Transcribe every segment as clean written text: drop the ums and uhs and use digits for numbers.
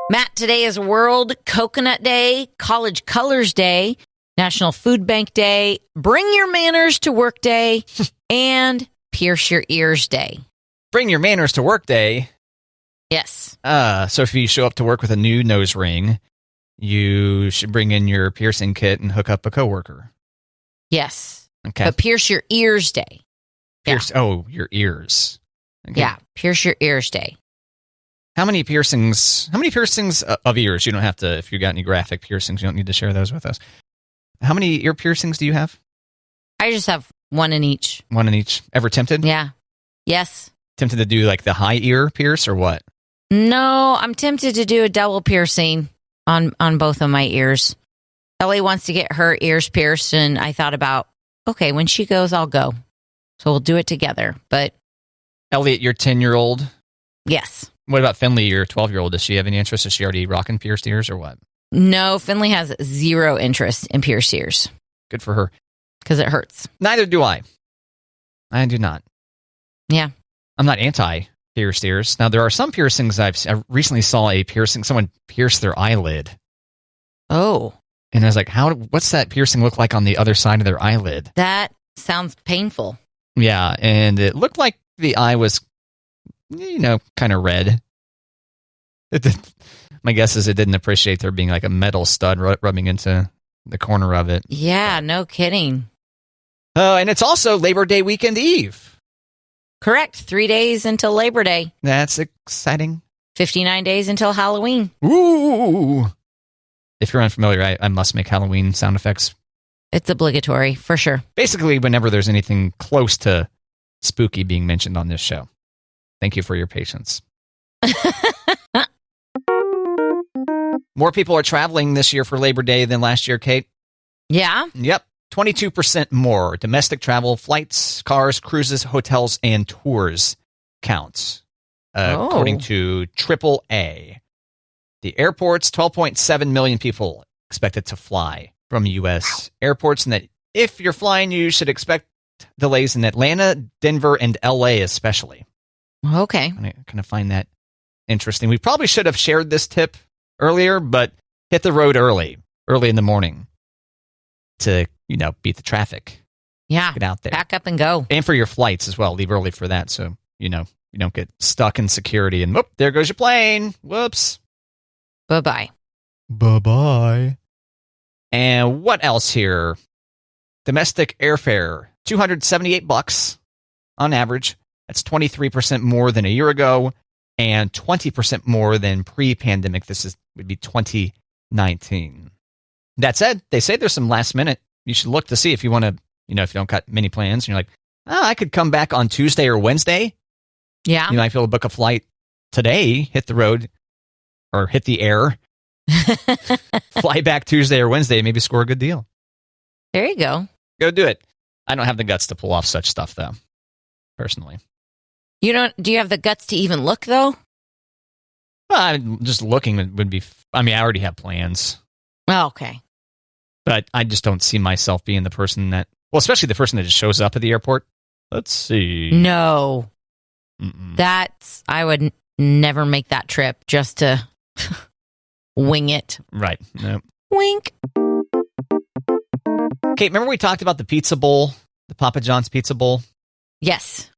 Matt, today is World Coconut Day, College Colors Day, National Food Bank Day, Bring Your Manners to Work Day, and Pierce Your Ears Day. Bring Your Manners to Work Day? Yes. So if you show up to work with a new nose ring, you should bring in your piercing kit and hook up a coworker. Yes. Okay. But Pierce Your Ears Day. Oh, your ears. Okay. Yeah, Pierce Your Ears Day. How many piercings of ears? You don't have to, if you got any graphic piercings, you don't need to share those with us. How many ear piercings do you have? I just have one in each. One in each. Ever tempted? Yeah. Yes. Tempted to do like the high ear pierce or what? No, I'm tempted to do a double piercing on both of my ears. Ellie wants to get her ears pierced, and I thought about, okay, when she goes, I'll go. So we'll do it together. But Elliot, your 10-year-old? Yes. What about Finley, your 12-year-old? Does she have any interest? Is she already rocking pierced ears or what? No, Finley has zero interest in pierced ears. Good for her. Because it hurts. Neither do I. I do not. Yeah. I'm not anti-pierced ears. Now, there are some piercings I recently saw a piercing. Someone pierced their eyelid. Oh. And I was like, what's that piercing look like on the other side of their eyelid? That sounds painful. Yeah, and it looked like the eye was, kind of red. My guess is it didn't appreciate there being like a metal stud rubbing into the corner of it. Yeah, no kidding. Oh, and it's also Labor Day weekend eve. Correct. 3 days until Labor Day. That's exciting. 59 days until Halloween. Ooh. If you're unfamiliar, I must make Halloween sound effects. It's obligatory, for sure. Basically, whenever there's anything close to spooky being mentioned on this show. Thank you for your patience. More people are traveling this year for Labor Day than last year, Kate. Yeah? Yep. 22% more. Domestic travel, flights, cars, cruises, hotels, and tours counts, according to AAA. The airports, 12.7 million people expected to fly from U.S. airports, and that if you're flying, you should expect delays in Atlanta, Denver, and L.A. especially. Okay. I kind of find that interesting. We probably should have shared this tip earlier, but hit the road early in the morning to, beat the traffic. Yeah. Get out there. Pack up and go. And for your flights as well. Leave early for that so, you don't get stuck in security and, there goes your plane. Whoops. Bye-bye. Bye-bye. And what else here? Domestic airfare, $278 on average. That's 23% more than a year ago and 20% more than pre-pandemic. Would be 2019. That said, they say there's some last minute. You should look to see if you want to, if you don't got many plans. And you're like, I could come back on Tuesday or Wednesday. Yeah. I feel to book a flight today, hit the road or hit the air, fly back Tuesday or Wednesday, maybe score a good deal. There you go. Go do it. I don't have the guts to pull off such stuff, though, personally. Do you have the guts to even look, though? Well, just looking would be, I already have plans. Oh, okay. But I just don't see myself being the person that, especially the person that just shows up at the airport. Let's see. No. Mm-mm. I would never make that trip just to wing it. Right. No. Wink. Kate, remember we talked about the pizza bowl, the Papa John's pizza bowl? Yes.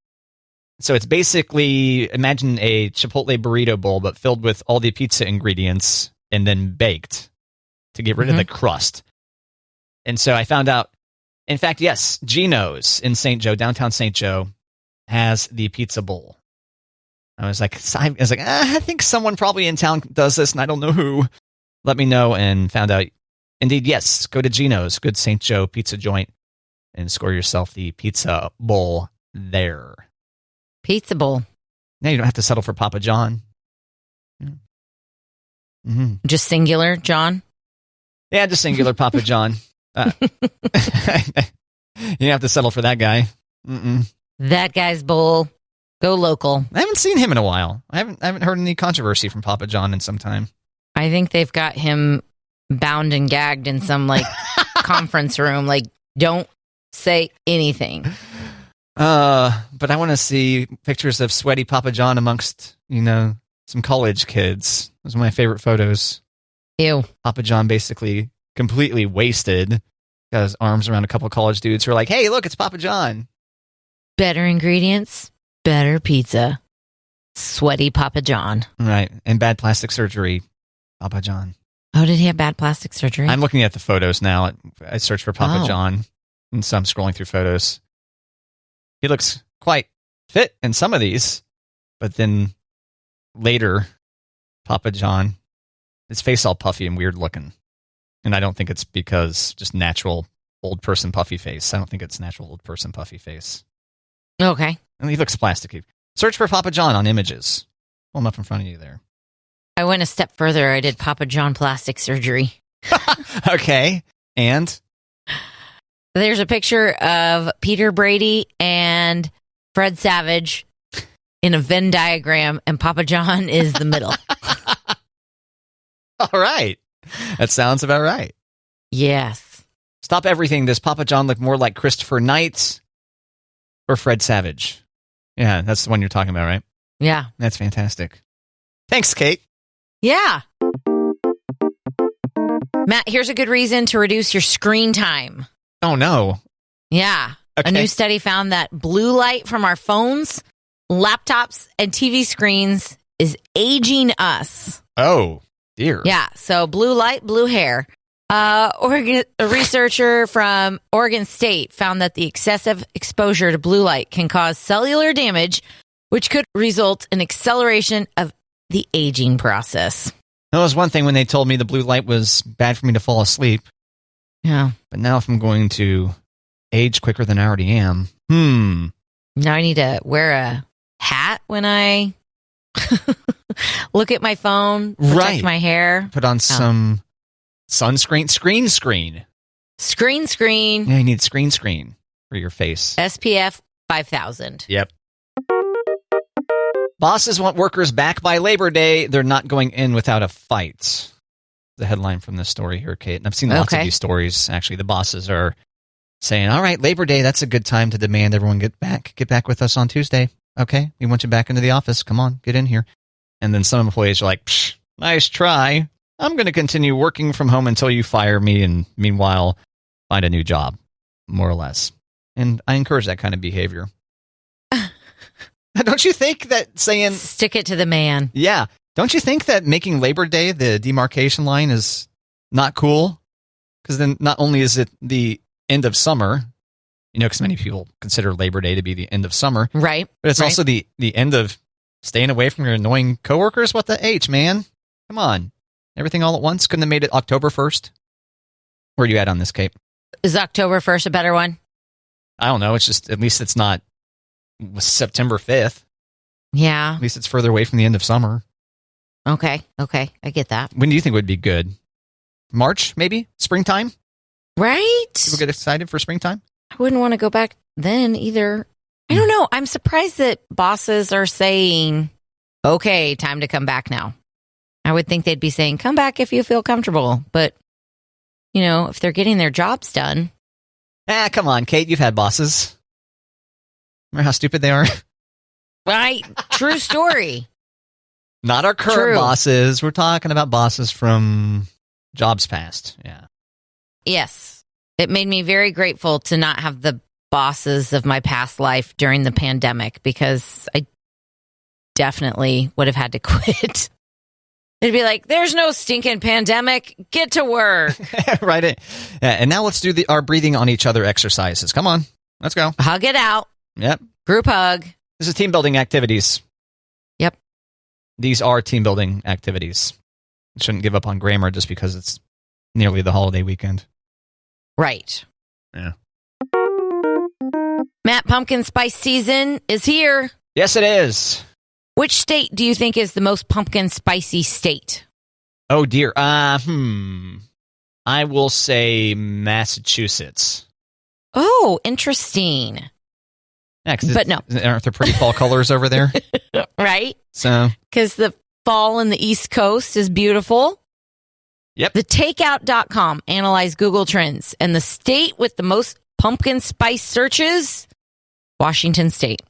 So it's basically, imagine a Chipotle burrito bowl, but filled with all the pizza ingredients and then baked to get rid of the crust. And so I found out, in fact, yes, Gino's in St. Joe, downtown St. Joe, has the pizza bowl. I was like, I think someone probably in town does this, and I don't know who. Let me know, and found out, indeed, yes, go to Gino's, good St. Joe pizza joint, and score yourself the pizza bowl there. Pizza bowl. Now you don't have to settle for Papa John. Mm-hmm. Just singular, John? Yeah, just singular Papa John. You don't have to settle for that guy. Mm-mm. That guy's bowl. Go local. I haven't seen him in a while. I haven't heard any controversy from Papa John in some time. I think they've got him bound and gagged in some conference room. Don't say anything. But I want to see pictures of sweaty Papa John amongst, some college kids. Those are my favorite photos. Ew. Papa John basically completely wasted. Got his arms around a couple of college dudes who are like, hey, look, it's Papa John. Better ingredients, better pizza. Sweaty Papa John. Right. And bad plastic surgery, Papa John. Oh, did he have bad plastic surgery? I'm looking at the photos now. I searched for Papa John, and so I'm scrolling through photos. He looks quite fit in some of these, but then later, Papa John, his face all puffy and weird looking. And I don't think it's because just natural old person puffy face. I don't think it's natural old person puffy face. Okay. And he looks plasticky. Search for Papa John on images. Pull him up in front of you there. I went a step further. I did Papa John plastic surgery. Okay. And? There's a picture of Peter Brady and Fred Savage in a Venn diagram, and Papa John is the middle. All right. That sounds about right. Yes. Stop everything. Does Papa John look more like Christopher Knight or Fred Savage? Yeah, that's the one you're talking about, right? Yeah. That's fantastic. Thanks, Kate. Yeah. Matt, here's a good reason to reduce your screen time. Oh, no. Yeah. Okay. A new study found that blue light from our phones, laptops, and TV screens is aging us. Oh, dear. Yeah. So blue light, blue hair. A researcher from Oregon State found that the excessive exposure to blue light can cause cellular damage, which could result in acceleration of the aging process. That was one thing when they told me the blue light was bad for me to fall asleep. Yeah. But now if I'm going to age quicker than I already am, Now I need to wear a hat when I look at my phone, protect my hair. Put on some sunscreen, Screen. Yeah, you need screen for your face. SPF 5000. Yep. Bosses want workers back by Labor Day. They're not going in without a fight. The headline from this story here, Kate. And I've seen lots of these stories. Actually, the bosses are saying, all right, Labor Day, that's a good time to demand everyone get back with us on Tuesday. Okay, we want you back into the office. Come on, get in here. And then some employees are like, psh, nice try. I'm going to continue working from home until you fire me and meanwhile find a new job, more or less. And I encourage that kind of behavior. Don't you think that saying... Stick it to the man. Yeah. Don't you think that making Labor Day the demarcation line is not cool? Because then not only is it the end of summer, because many people consider Labor Day to be the end of summer. Right. But it's also the end of staying away from your annoying coworkers. What the H, man? Come on. Everything all at once? Couldn't have made it October 1st? Where are you at on this, Kate? Is October 1st a better one? I don't know. It's just, at least it's not September 5th. Yeah. At least it's further away from the end of summer. Okay. I get that. When do you think would be good? March, maybe? Springtime? Right? People get excited for springtime? I wouldn't want to go back then either. I don't know. I'm surprised that bosses are saying, okay, time to come back now. I would think they'd be saying, come back if you feel comfortable. But, if they're getting their jobs done. Come on, Kate. You've had bosses. Remember how stupid they are? Right. True story. Not our current bosses. We're talking about bosses from jobs past. Yeah. Yes. It made me very grateful to not have the bosses of my past life during the pandemic, because I definitely would have had to quit. It'd be like, there's no stinking pandemic. Get to work. Right. And now let's do our breathing on each other exercises. Come on. Let's go. Hug it out. Yep. Group hug. This is team building activities. Yep. These are team building activities. Shouldn't give up on grammar just because it's nearly the holiday weekend. Right. Yeah. Matt, pumpkin spice season is here. Yes, it is. Which state do you think is the most pumpkin spicy state? Oh, dear. I will say Massachusetts. Oh, interesting. Yeah, but no. Aren't there pretty fall colors over there? Right? So, because the fall in the East Coast is beautiful. Yep. The takeout.com analyzed Google Trends, and the state with the most pumpkin spice searches, Washington State.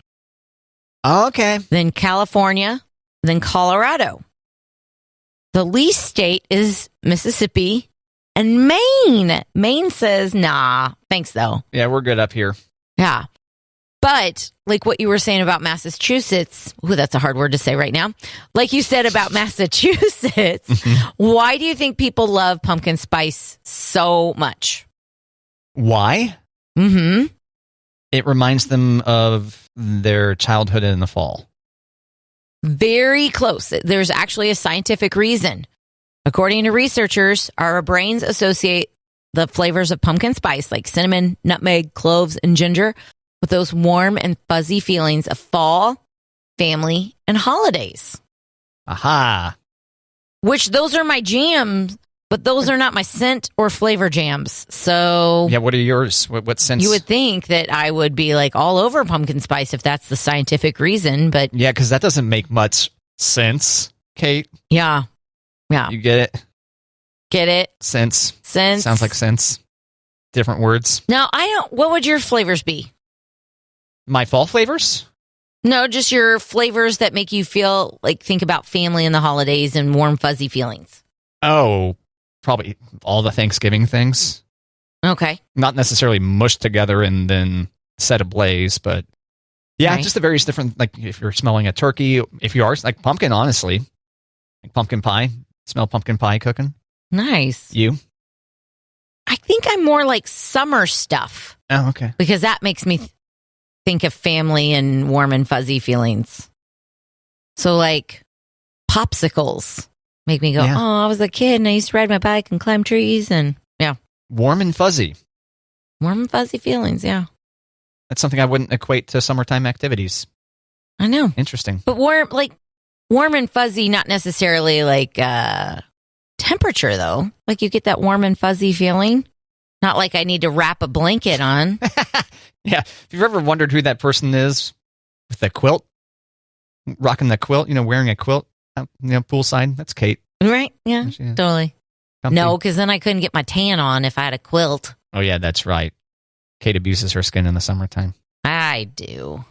Oh, okay. Then California, then Colorado. The least state is Mississippi and Maine. Maine says, nah, thanks though. Yeah, we're good up here. Yeah. But like what you were saying about Massachusetts, that's a hard word to say right now. Like you said about Massachusetts, why do you think people love pumpkin spice so much? Why? Mm-hmm. It reminds them of their childhood in the fall. Very close. There's actually a scientific reason. According to researchers, our brains associate the flavors of pumpkin spice like cinnamon, nutmeg, cloves, and ginger with those warm and fuzzy feelings of fall, family, and holidays. Aha. Which those are my jams, but those are not my scent or flavor jams. So yeah, what are yours? What sense? You would think that I would be like all over pumpkin spice if that's the scientific reason, but yeah, because that doesn't make much sense, Kate. Yeah. You get it? Get it? Sense. Sense. Sounds like sense. Different words. Now, what would your flavors be? My fall flavors? No, just your flavors that make you feel like think about family and the holidays and warm, fuzzy feelings. Oh, probably all the Thanksgiving things. Okay. Not necessarily mushed together and then set ablaze, but yeah, just the various different, like if you're smelling a turkey, if you are, like pumpkin, honestly. Like pumpkin pie. Smell pumpkin pie cooking. Nice. You? I think I'm more like summer stuff. Oh, okay. Because that makes me think of family and warm and fuzzy feelings. So like popsicles make me go, oh, I was a kid and I used to ride my bike and climb trees and yeah. Warm and fuzzy. Warm and fuzzy feelings, yeah. That's something I wouldn't equate to summertime activities. I know. Interesting. But warm and fuzzy, not necessarily like temperature though. Like you get that warm and fuzzy feeling. Not like I need to wrap a blanket on. Yeah. If you've ever wondered who that person is with the quilt, rocking the quilt, wearing a quilt, poolside, that's Kate. Right? Yeah, totally. Comfy. No, because then I couldn't get my tan on if I had a quilt. Oh, yeah, that's right. Kate abuses her skin in the summertime. I do.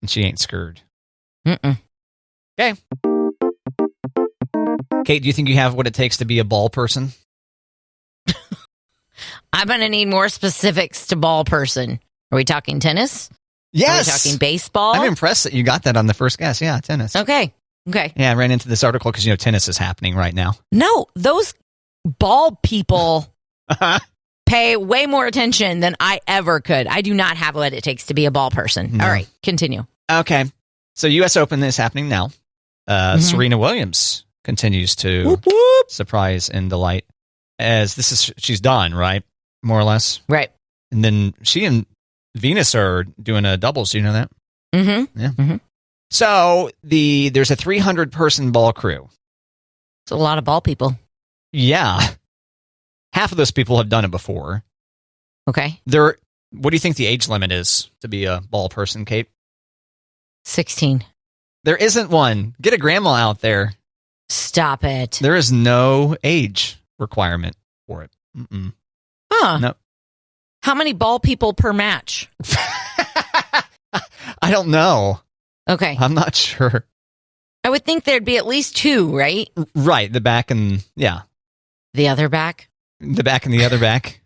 And she ain't scared. Mm-mm. Okay. Kate, do you think you have what it takes to be a ball person? I'm going to need more specifics to ball person. Are we talking tennis? Yes. Are we talking baseball? I'm impressed that you got that on the first guess. Yeah, tennis. Okay. Yeah, I ran into this article because, tennis is happening right now. No, those ball people pay way more attention than I ever could. I do not have what it takes to be a ball person. No. All right, continue. Okay. So U.S. Open is happening now. Serena Williams continues to surprise and delight as she's done, right? More or less. Right. And then she and Venus are doing a doubles. Do you know that? Mm-hmm. Yeah. Mm-hmm. So there's a 300-person ball crew. It's a lot of ball people. Yeah. Half of those people have done it before. Okay. What do you think the age limit is to be a ball person, Kate? 16. There isn't one. Get a grandma out there. Stop it. There is no age requirement for it. Mm-mm. Huh. No. How many ball people per match? I don't know. Okay. I'm not sure. I would think there'd be at least 2, right? Right. The back and, yeah. The other back? The back and the other back.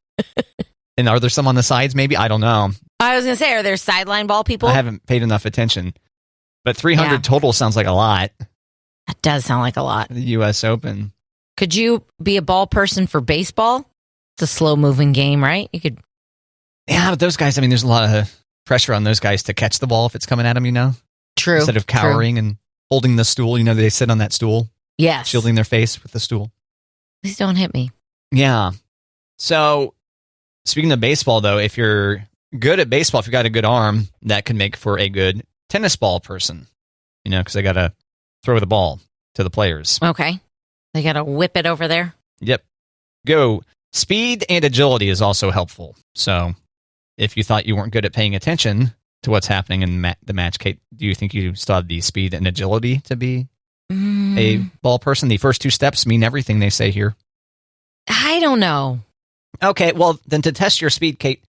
And are there some on the sides, maybe? I don't know. I was going to say, are there sideline ball people? I haven't paid enough attention. But 300 total sounds like a lot. That does sound like a lot. The U.S. Open. Could you be a ball person for baseball? It's a slow-moving game, right? You could. Yeah, but those guys, there's a lot of pressure on those guys to catch the ball if it's coming at them, True. Instead of cowering and holding the stool, they sit on that stool. Yes. Shielding their face with the stool. Please don't hit me. Yeah. So, speaking of baseball, though, if you're good at baseball, if you got a good arm, that can make for a good tennis ball person. Because they got to throw the ball to the players. Okay. They got to whip it over there? Yep. Go. Speed and agility is also helpful. So, if you thought you weren't good at paying attention to what's happening in the match, Kate, do you think you still have the speed and agility to be a ball person? The first 2 steps mean everything they say here. I don't know. Okay, well, then to test your speed, Kate,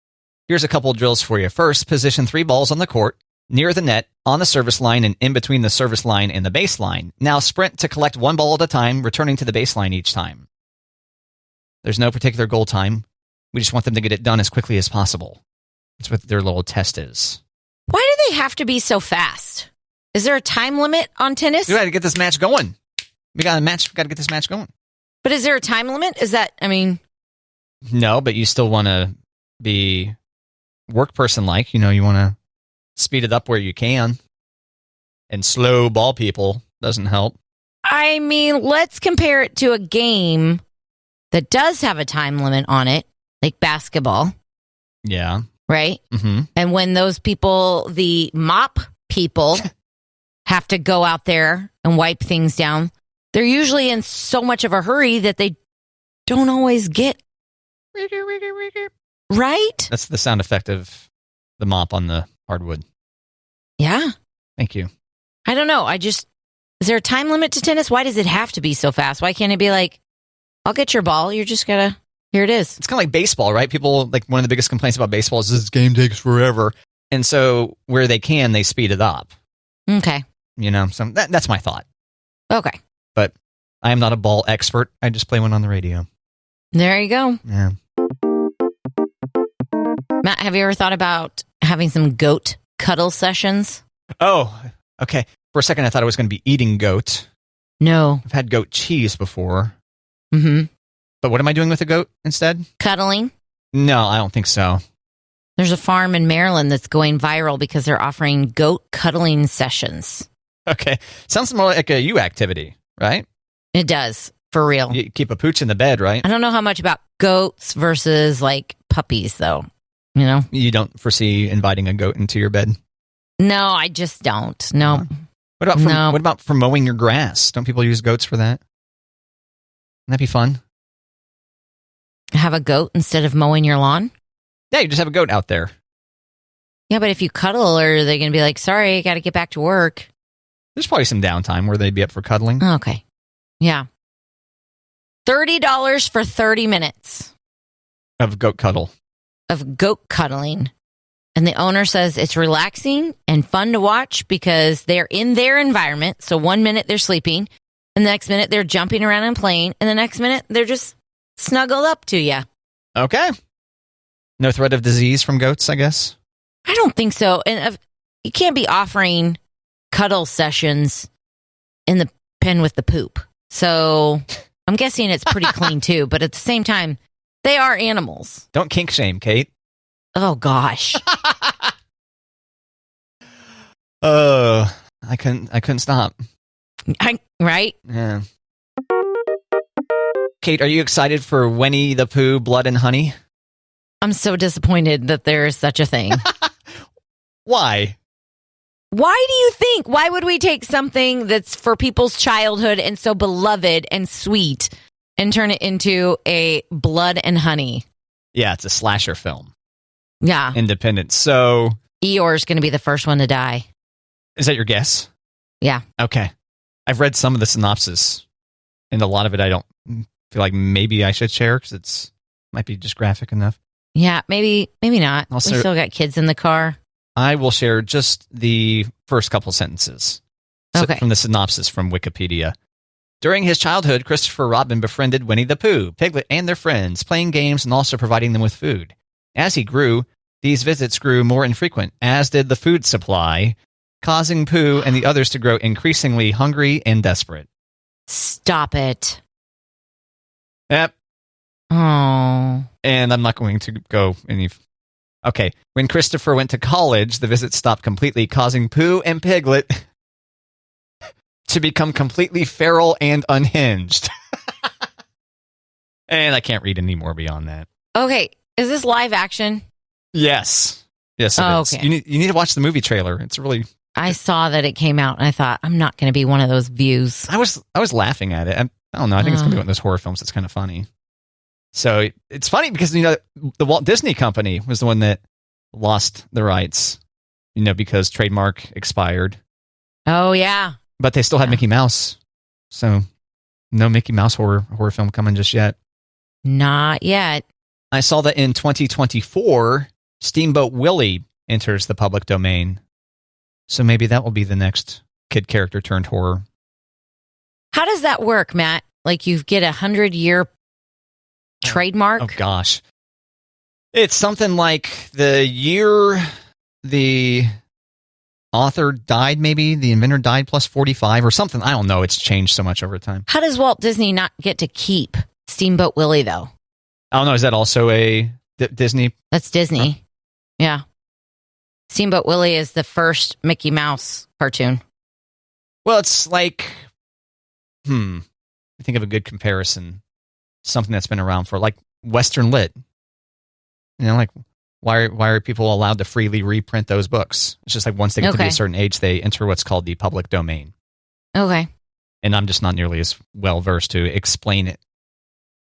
here's a couple of drills for you. First, position 3 balls on the court. near the net, on the service line, and in between the service line and the baseline. Now sprint to collect one ball at a time, returning to the baseline each time. There's no particular goal time. We just want them to get it done as quickly as possible. That's what their little test is. Why do they have to be so fast? Is there a time limit on tennis? We got to get this match going. We got to get this match going. But is there a time limit? Is that, No, but you still want to be work person-like. You want to speed it up where you can. And slow ball people doesn't help. Let's compare it to a game that does have a time limit on it, like basketball. Yeah. Right? Mm-hmm. And when those people, the mop people, have to go out there and wipe things down, they're usually in so much of a hurry that they don't always get. Right? That's the sound effect of the mop on the hardwood. Yeah. Thank you. I don't know. Is there a time limit to tennis? Why does it have to be so fast? Why can't it be like, I'll get your ball. You're just going to, here it is. It's kind of like baseball, right? People, one of the biggest complaints about baseball is this game takes forever. And so where they can, they speed it up. Okay. So that's my thought. Okay. But I am not a ball expert. I just play one on the radio. There you go. Yeah. Matt, have you ever thought about having some goat cuddle sessions? Oh, okay. For a second, I thought I was going to be eating goat. No. I've had goat cheese before. Mm-hmm. But what am I doing with a goat instead? Cuddling? No, I don't think so. There's a farm in Maryland that's going viral because they're offering goat cuddling sessions. Okay. Sounds more like a you activity, right? It does, for real. You keep a pooch in the bed, right? I don't know how much about goats versus puppies, though. You don't foresee inviting a goat into your bed? No, I just don't. No. What about for mowing your grass? Don't people use goats for that? Wouldn't that be fun? Have a goat instead of mowing your lawn? Yeah, you just have a goat out there. Yeah, but if you cuddle, are they going to be like, sorry, I got to get back to work? There's probably some downtime where they'd be up for cuddling. Okay. Yeah. $30 for 30 minutes. Of goat cuddle. Of goat cuddling. And the owner says it's relaxing and fun to watch because they're in their environment. So 1 minute they're sleeping, and the next minute they're jumping around and playing, and the next minute they're just snuggled up to you. Okay. No threat of disease from goats, I guess? I don't think so. And you can't be offering cuddle sessions in the pen with the poop. So I'm guessing it's pretty clean too. But at the same time, they are animals. Don't kink shame, Kate. Oh, gosh. I couldn't stop. Right? Yeah. Kate, are you excited for Winnie the Pooh, Blood and Honey? I'm so disappointed that there is such a thing. Why? Why do you think? Why would we take something that's for people's childhood and so beloved and sweet and turn it into a Blood and Honey? Yeah, it's a slasher film. Yeah. Independent. So Eeyore's going to be the first one to die. Is that your guess? Yeah. Okay. I've read some of the synopsis, and a lot of it I don't feel like maybe I should share because it's might be just graphic enough. Yeah, maybe not. We still got kids in the car. I will share just the first couple sentences from the synopsis from Wikipedia. During his childhood, Christopher Robin befriended Winnie the Pooh, Piglet, and their friends, playing games and also providing them with food. As he grew, these visits grew more infrequent, as did the food supply, causing Pooh and the others to grow increasingly hungry and desperate. Stop it. Yep. Oh. And I'm not going to go any... Okay. When Christopher went to college, the visits stopped completely, causing Pooh and Piglet to become completely feral and unhinged. And I can't read any more beyond that. Okay. Is this live action? Yes. Yes, it is. Okay. You need to watch the movie trailer. It's really... I saw that it came out, and I thought, I'm not going to be one of those views. I was laughing at it. I don't know. I think it's going to be one of those horror films that's kind of funny. So it's funny because, the Walt Disney Company was the one that lost the rights, because trademark expired. Oh, yeah. But they still had Mickey Mouse. So no Mickey Mouse horror film coming just yet. Not yet. I saw that in 2024, Steamboat Willie enters the public domain. So maybe that will be the next kid character turned horror. How does that work, Matt? Like you get 100-year trademark? Oh, gosh. It's something like the year the author died, maybe the inventor died plus 45 or something. I don't know. It's changed so much over time. How does Walt Disney not get to keep Steamboat Willie, though? I don't know. Is that also a Disney? That's Disney. Huh? Yeah. Steamboat Willie is the first Mickey Mouse cartoon. Well, it's like, I think of a good comparison. Something that's been around for like Western Lit. You know, like why are people allowed to freely reprint those books? It's just like once they get to be a certain age, they enter what's called the public domain. Okay. And I'm just not nearly as well versed to explain it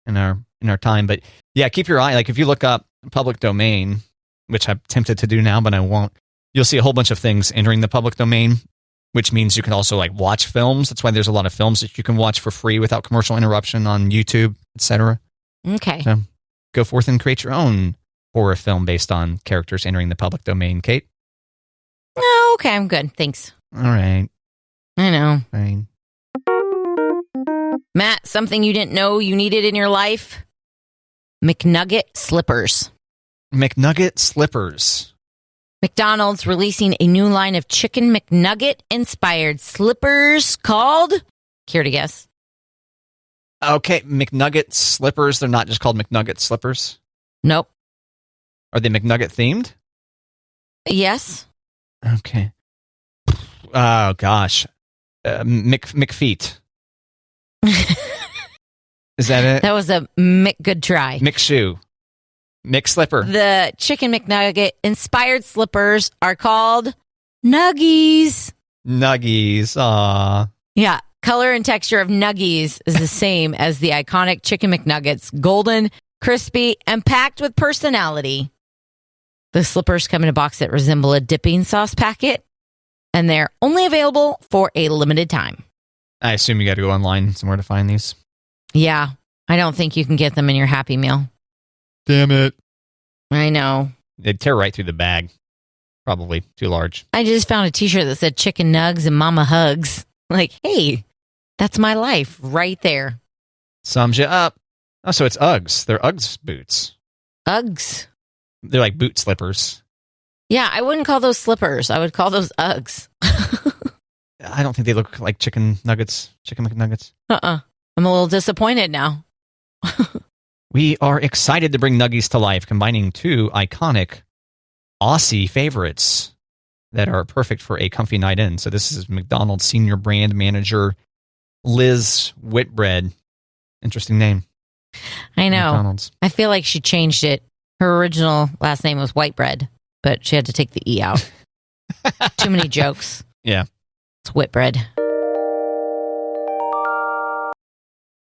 in our time. But yeah, keep your eye. Like if you look up public domain, which I'm tempted to do now, but I won't, you'll see a whole bunch of things entering the public domain, which means you can also like watch films. That's why there's a lot of films that you can watch for free without commercial interruption on YouTube, etc. Okay. So go forth and create your own horror film based on characters entering the public domain, Kate. Oh, okay. I'm good. Thanks. All right. I know. Fine. Matt, something you didn't know you needed in your life? McNugget slippers. McNugget slippers. McDonald's releasing a new line of chicken McNugget-inspired slippers called... Care to guess? Okay, McNugget slippers. They're not just called McNugget slippers? Nope. Are they McNugget themed? Yes. Okay. Oh, gosh. McFeet. Is that it? That was a good try. McShoe. McSlipper. The chicken McNugget-inspired slippers are called Nuggies. Nuggies. Aw. Yeah. Color and texture of Nuggies is the same as the iconic Chicken McNuggets. Golden, crispy, and packed with personality. The slippers come in a box that resemble a dipping sauce packet, and they're only available for a limited time. I assume you got to go online somewhere to find these. Yeah. I don't think you can get them in your Happy Meal. Damn it. I know. They'd tear right through the bag. Probably too large. I just found a t-shirt that said chicken nugs and mama hugs. Like, hey, that's my life right there. Sums you up. Oh, so it's Uggs. They're Uggs boots. Uggs. They're like boot slippers. Yeah, I wouldn't call those slippers. I would call those Uggs. I don't think they look like chicken McNuggets. I'm a little disappointed now. We are excited to bring Nuggies to life, combining two iconic Aussie favorites that are perfect for a comfy night in. So this is McDonald's senior brand manager Liz Whitbread. Interesting name. I know. McDonald's. I feel like she changed it. Her original last name was Whitebread, but she had to take the E out. Too many jokes. Yeah. It's Whitbread.